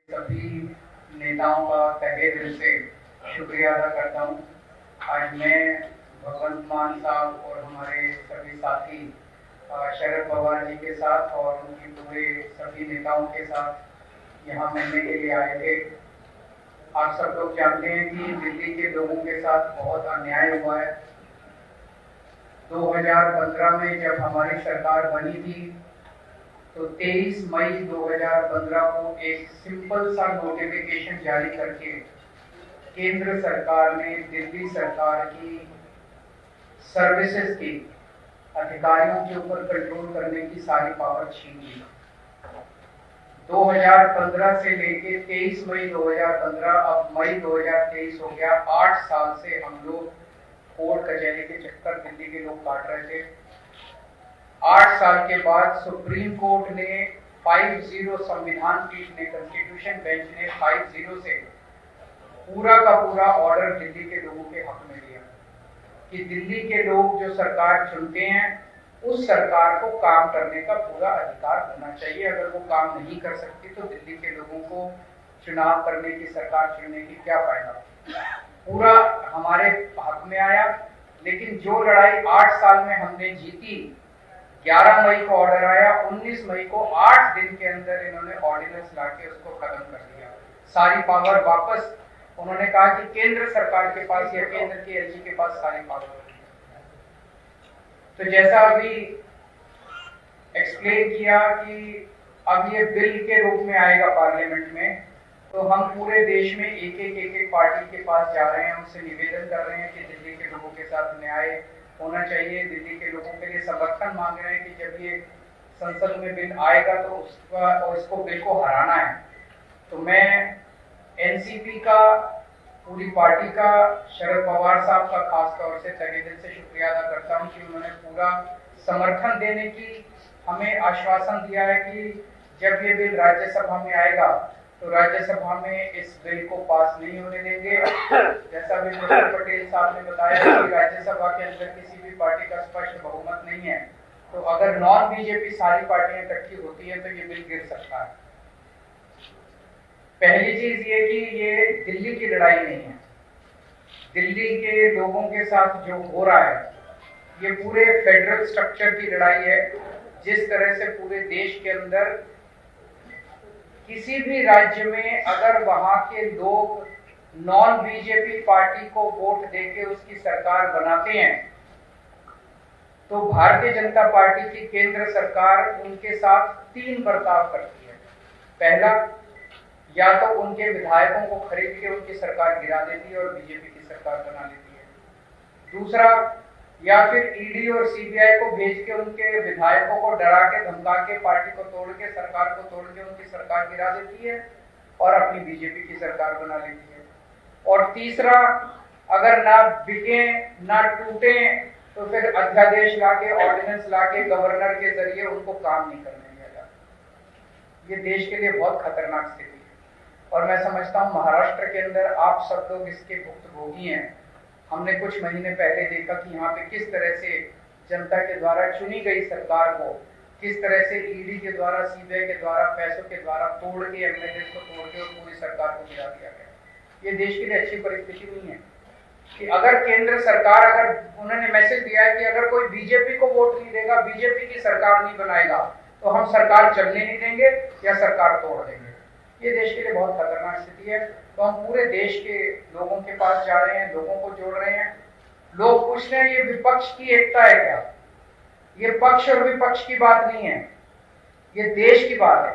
सभी नेताओं का तहे दिल से शुक्रिया अदा करता हूँ। आज मैं भगवंत मान साहब और हमारे सभी साथी शरद पवार जी के साथ और उनकी पूरे सभी नेताओं के साथ यहाँ मिलने के लिए आए थे। आप सब लोग जानते हैं कि दिल्ली के लोगों के साथ बहुत अन्याय हुआ है। 2015 में जब हमारी सरकार बनी थी तो 23 मई 2015 को एक सिंपल सा नोटिफिकेशन जारी करके केंद्र सरकार ने दिल्ली सरकार की सर्विसेज के अधिकारियों के ऊपर कंट्रोल करने की सारी पावर छीन ली। 2015 से लेके 23 मई 2015 अब मई 2023 हो गया। 8 साल से हम लोग कोर्ट कचहरी के चक्कर दिल्ली के लोग काट रहे थे। 8 साल के बाद सुप्रीम कोर्ट ने 5-0 संविधान पीठ ने कॉन्स्टिट्यूशन बेंच ने 5-0 से पूरा का पूरा ऑर्डर दिल्ली के लोगों के हक में दिया कि दिल्ली के लोग जो सरकार चुनते हैं उस सरकार को काम करने का पूरा अधिकार होना चाहिए। अगर वो काम नहीं कर सकती तो दिल्ली के लोगों को चुनाव करने की, सरकार चुनने की क्या फायदा। पूरा हमारे हक में आया। लेकिन जो लड़ाई 8 साल में हमने जीती, 11 मई को ऑर्डर आया, 19 मई को 8 दिन के अंदर इन्होंने ऑर्डिनेंस लाके उसको खत्म कर दिया। सारी पावर वापस, उन्होंने कहा कि केंद्र सरकार के पास या केंद्र की एलजी के पास सारी पावर होती है। तो जैसा अभी एक्सप्लेन किया कि अब ये बिल के रूप में आएगा पार्लियामेंट में, तो हम पूरे देश में एक पार्टी के पास जा रहे हैं, उनसे निवेदन कर रहे हैं कि दिल्ली के लोगों के साथ न्याय होना चाहिए। दिल्ली के लोगों के लिए समर्थन मांग रहे हैं कि जब ये संसद में बिल आएगा तो उसका और इसको बिल को हराना है। तो मैं एनसीपी का, पूरी पार्टी का, शरद पवार साहब का खास तौर से तहे दिल से शुक्रिया अदा करता हूं कि उन्होंने पूरा समर्थन देने की हमें आश्वासन दिया है कि जब ये बिल राज्यसभा में आएगा तो राज्यसभा में इस बिल को पास नहीं होने देंगे। जैसा भी डॉक्टर पटेल साहब ने बताया कि राज्यसभा के अंदर किसी भी पार्टी का स्पष्ट बहुमत नहीं है, तो अगर नॉन बीजेपी सारी पार्टियां इकट्ठी होती हैं तो ये बिल गिर सकता है। पहली चीज ये कि ये दिल्ली की लड़ाई नहीं है। दिल्ली के लोगों के साथ जो हो रहा है ये पूरे फेडरल स्ट्रक्चर की लड़ाई है। जिस तरह से पूरे देश के अंदर किसी भी राज्य में अगर वहां के लोग नॉन बीजेपी पार्टी को वोट देके उसकी सरकार बनाते हैं तो भारतीय जनता पार्टी की केंद्र सरकार उनके साथ 3 बर्ताव करती है। पहला, या तो उनके विधायकों को खरीद के उनकी सरकार गिरा देती है और बीजेपी की सरकार बना लेती है। दूसरा, या फिर ईडी और सीबीआई को भेज के उनके विधायकों को डरा के धमका के पार्टी को तोड़ के, सरकार को तोड़ के उनकी सरकार गिरा देती है और अपनी बीजेपी की सरकार बना लेती है। और तीसरा, अगर ना बिके ना टूटे तो फिर अध्यादेश लाके, ऑर्डिनेंस लाके गवर्नर के जरिए उनको काम नहीं करने दिया जाता। ये देश के लिए बहुत खतरनाक स्थिति है और मैं समझता हूँ महाराष्ट्र के अंदर आप सब लोग इसके भुक्तभोगी हैं। हमने कुछ महीने पहले देखा कि यहाँ पे किस तरह से जनता के द्वारा चुनी गई सरकार को किस तरह से ईडी के द्वारा, सीबीआई के द्वारा, पैसों के द्वारा तोड़ के, एमएलए को तोड़ के और पूरी सरकार को गिरा दिया गया। ये देश के लिए अच्छी परिस्थिति नहीं है कि अगर केंद्र सरकार, अगर उन्होंने मैसेज दिया है कि अगर कोई बीजेपी को वोट नहीं देगा, बीजेपी की सरकार नहीं बनाएगा तो हम सरकार चलने नहीं देंगे या सरकार तोड़ देंगे। ये देश के लिए बहुत खतरनाक स्थिति है। तो हम पूरे देश के लोगों के पास जा रहे हैं, लोगों को जोड़ रहे हैं। लोग पूछ रहे हैं ये विपक्ष की एकता है क्या? ये पक्ष और विपक्ष की बात नहीं है, ये देश की बात है।